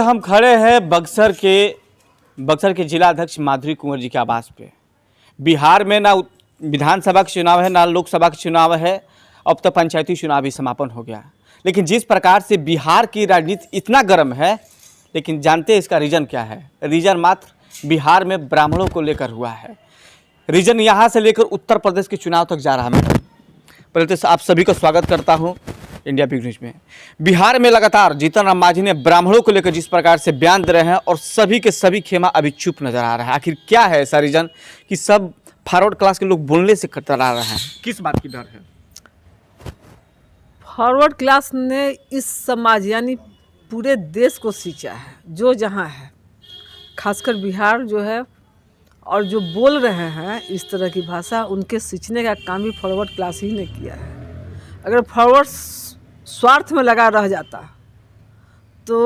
हम खड़े हैं बक्सर के जिला अध्यक्ष माधुरी कुंवर जी के आवास पे। बिहार में ना विधानसभा का चुनाव है ना लोकसभा का चुनाव है, अब तो पंचायती चुनाव भी समापन हो गया। लेकिन जिस प्रकार से बिहार की राजनीति इतना गर्म है, लेकिन जानते हैं इसका रीजन क्या है? रीजन मात्र बिहार में ब्राह्मणों को लेकर हुआ है। रीजन यहाँ से लेकर उत्तर प्रदेश के चुनाव तक जा रहा है। पहले तो आप सभी का स्वागत करता हूँ इंडिया बिग न्यूज में। बिहार में लगातार जीतन राम मांझी ने ब्राह्मणों को लेकर जिस प्रकार से बयान दे रहे हैं और सभी के सभी खेमा अभी चुप नजर आ रहा है। आखिर क्या है ऐसा रीजन कि सब फॉरवर्ड क्लास के लोग बोलने से कतरा रहे हैं? किस बात की डर है? फॉरवर्ड क्लास ने इस समाज यानी पूरे देश को सींचा है, जो जहाँ है, खासकर बिहार जो है, और जो बोल रहे हैं इस तरह की भाषा, उनके सींचने का काम भी फॉरवर्ड क्लास ही ने किया है। अगर फॉरवर्ड स्वार्थ में लगा रह जाता तो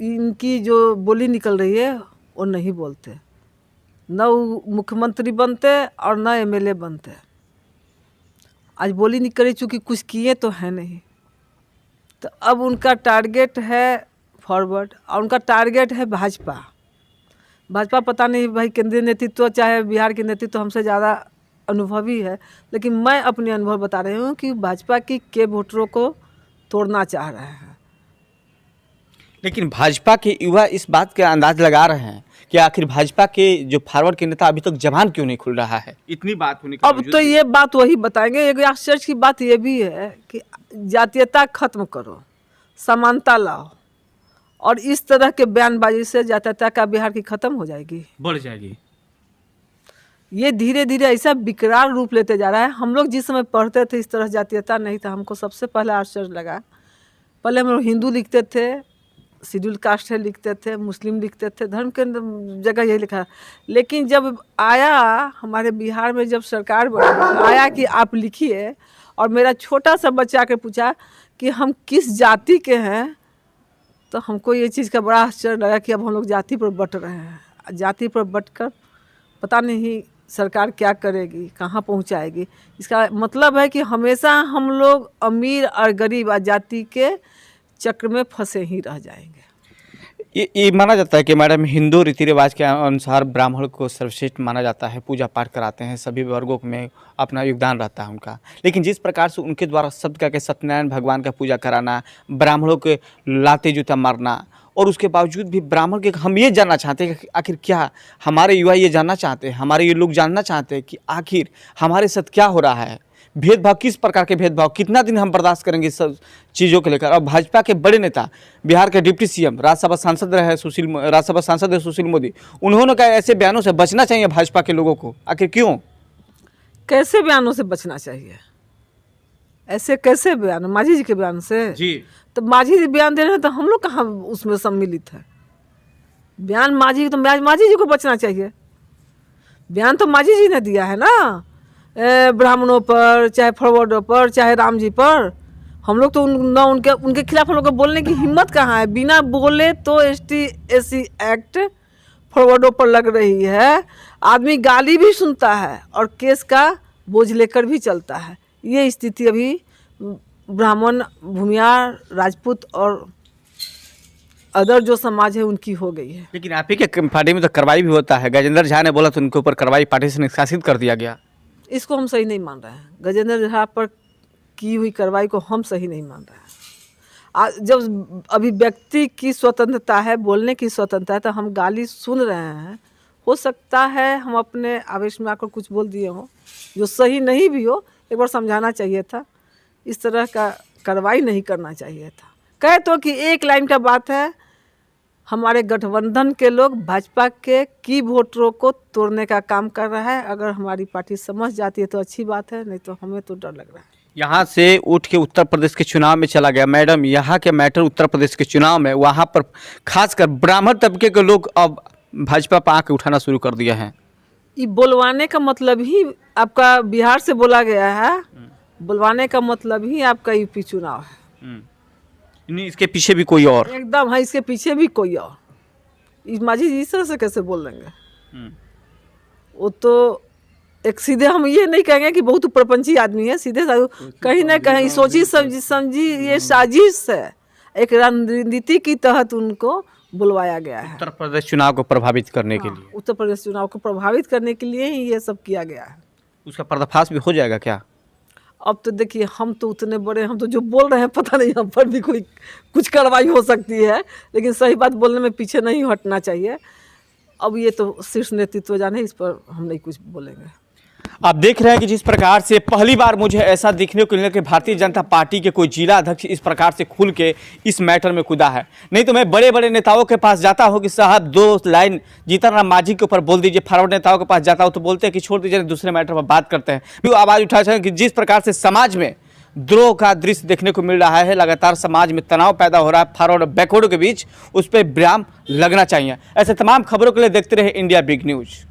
इनकी जो बोली निकल रही है वो नहीं बोलते, न वो मुख्यमंत्री बनते और न एमएलए बनते। आज बोली निकली, चूँकि कुछ किए तो है नहीं, तो अब उनका टारगेट है फॉरवर्ड और उनका टारगेट है भाजपा। पता नहीं भाई, केंद्रीय नेतृत्व चाहे बिहार के नेतृत्व हमसे ज़्यादा अनुभवी है, लेकिन मैं अपने अनुभव बता रही हूँ कि भाजपा की के वोटरों को तोड़ना चाह रहे हैं। लेकिन भाजपा के युवा इस बात का अंदाज लगा रहे हैं कि आखिर भाजपा के जो फॉरवर्ड के नेता अभी तक जबान क्यों नहीं खुल रहा है? इतनी बात होने के अब तो ये बात वही बताएंगे। एक आश्चर्य की बात ये भी है कि जातीयता खत्म करो, समानता लाओ, और इस तरह के बयानबाजी से जातीयता का बिहार की खत्म हो जाएगी, बढ़ जाएगी। ये धीरे धीरे ऐसा विकराल रूप लेते जा रहा है। हम लोग जिस समय पढ़ते थे इस तरह जातीयता नहीं था। हमको सबसे पहले आश्चर्य लगा, पहले हम लोग हिंदू लिखते थे, शेड्यूल कास्ट है लिखते थे, मुस्लिम लिखते थे, धर्म के जगह यही लिखा। लेकिन जब आया हमारे बिहार में, जब सरकार आया कि आप लिखिए, और मेरा छोटा सा बच्चा आकर पूछा कि हम किस जाति के हैं, तो हमको ये चीज़ का बड़ा आश्चर्य लगा कि अब हम लोग जाति पर बट रहे हैं। जाति पर बट कर पता नहीं सरकार क्या करेगी, कहाँ पहुँचाएगी। इसका मतलब है कि हमेशा हम लोग अमीर और गरीब जाति के चक्र में फंसे ही रह जाएंगे। ये माना जाता है कि मैडम हिंदू रीति रिवाज के अनुसार ब्राह्मण को सर्वश्रेष्ठ माना जाता है, पूजा पाठ कराते हैं, सभी वर्गों में अपना योगदान रहता है उनका। लेकिन जिस प्रकार से उनके द्वारा शब्द का के सत्यनारायण भगवान का पूजा कराना, ब्राह्मणों के लाते जूता मारना, और उसके बावजूद भी ब्राह्मण के हम ये जानना चाहते हैं कि आखिर क्या, हमारे युवा ये जानना चाहते हैं, हमारे ये लोग जानना चाहते हैं कि आखिर हमारे साथ क्या हो रहा है, भेदभाव, किस प्रकार के भेदभाव, कितना दिन हम बर्दाश्त करेंगे सब चीज़ों को लेकर। और भाजपा के बड़े नेता, बिहार के डिप्टी सीएम, राज्यसभा सांसद रहे सुशील मोदी, उन्होंने कहा ऐसे बयानों से बचना चाहिए भाजपा के लोगों को। आखिर क्यों? कैसे बयानों से बचना चाहिए? ऐसे कैसे बयान? मांझी जी के बयान से जी, तो मांझी जी बयान दे रहे हैं तो हम लोग कहाँ उसमें सम्मिलित है? बयान मांझी, तो मांझी जी को बचना चाहिए। बयान तो मांझी जी ने दिया है ना, ब्राह्मणों पर, चाहे फॉरवर्डों पर, चाहे राम जी पर। हम लोग तो उनके खिलाफ हम लोग को बोलने की हिम्मत कहाँ है? बिना बोले तो ST/SC एक्ट फॉरवर्डों पर लग रही है। आदमी गाली भी सुनता है और केस का बोझ लेकर भी चलता है। ये स्थिति अभी ब्राह्मण, भूमियार, राजपूत और अदर जो समाज है उनकी हो गई है। लेकिन आप ही के पार्टी में तो कार्रवाई भी होता है। गजेंद्र झा ने बोला तो उनके ऊपर कार्रवाई पार्टी से निष्कासित कर दिया गया। इसको हम सही नहीं मान रहे हैं। गजेंद्र झा पर की हुई कार्रवाई को हम सही नहीं मान रहे हैं। जब अभी व्यक्ति की स्वतंत्रता है, बोलने की स्वतंत्रता है, तो हम गाली सुन रहे हैं। हो सकता है हम अपने आवेश में आकर कुछ बोल दिए हों जो सही नहीं भी हो। एक बार समझाना चाहिए था, इस तरह का कार्रवाई नहीं करना चाहिए था। कहे तो कि एक लाइन का बात है, हमारे गठबंधन के लोग भाजपा के की वोटरों को तोड़ने का काम कर रहा है। अगर हमारी पार्टी समझ जाती है तो अच्छी बात है, नहीं तो हमें तो डर लग रहा है। यहाँ से उठ के उत्तर प्रदेश के चुनाव में चला गया। मैडम, यहाँ के मैटर उत्तर प्रदेश के चुनाव में, वहाँ पर खासकर ब्राह्मण तबके के लोग अब भाजपा पर आँख उठाना शुरू कर दिया है। ये बोलवाने का मतलब ही आपका बिहार से बोला गया है, बुलवाने का मतलब ही आपका यूपी चुनाव है। नहीं, इसके पीछे भी कोई और एकदम है, इसके पीछे भी कोई और। इस मांझी जी इस तरह से कैसे बोल देंगे? वो तो एक सीधे हम ये नहीं कहेंगे कि बहुत प्रपंची आदमी है, सीधे कहीं ना कहीं सोची समझी ये साजिश है, एक रणनीति के तहत उनको बुलवाया गया है। उत्तर प्रदेश चुनाव को प्रभावित करने के लिए उत्तर प्रदेश चुनाव को प्रभावित करने के लिए ही ये सब किया गया है। उसका पर्दाफाश भी हो जाएगा क्या? अब तो देखिए, हम तो उतने बड़े, हम तो जो बोल रहे हैं पता नहीं हम पर भी कोई कुछ कार्रवाई हो सकती है, लेकिन सही बात बोलने में पीछे नहीं हटना चाहिए। अब ये तो शीर्ष नेतृत्व जाने, इस पर हम नहीं कुछ बोलेंगे। आप देख रहे हैं कि जिस प्रकार से पहली बार मुझे ऐसा देखने को मिला कि भारतीय जनता पार्टी के कोई जिला अध्यक्ष इस प्रकार से खुल के इस मैटर में कूदा है। नहीं तो मैं बड़े बड़े नेताओं के पास जाता हूं कि साहब 2 लाइन जीतन राम मांझी के ऊपर बोल दीजिए, फॉरवर्ड नेताओं के पास जाता हूं तो बोलते हैं कि छोड़ दीजिए, दूसरे मैटर पर बात करते हैं। भी आवाज़ उठा सकें कि जिस प्रकार से समाज में द्रोह का दृश्य देखने को मिल रहा है, लगातार समाज में तनाव पैदा हो रहा है, फॉरवर्ड और बैकवर्ड के बीच, उस पर विराम लगना चाहिए। ऐसे तमाम खबरों के लिए देखते रहे इंडिया बिग न्यूज़।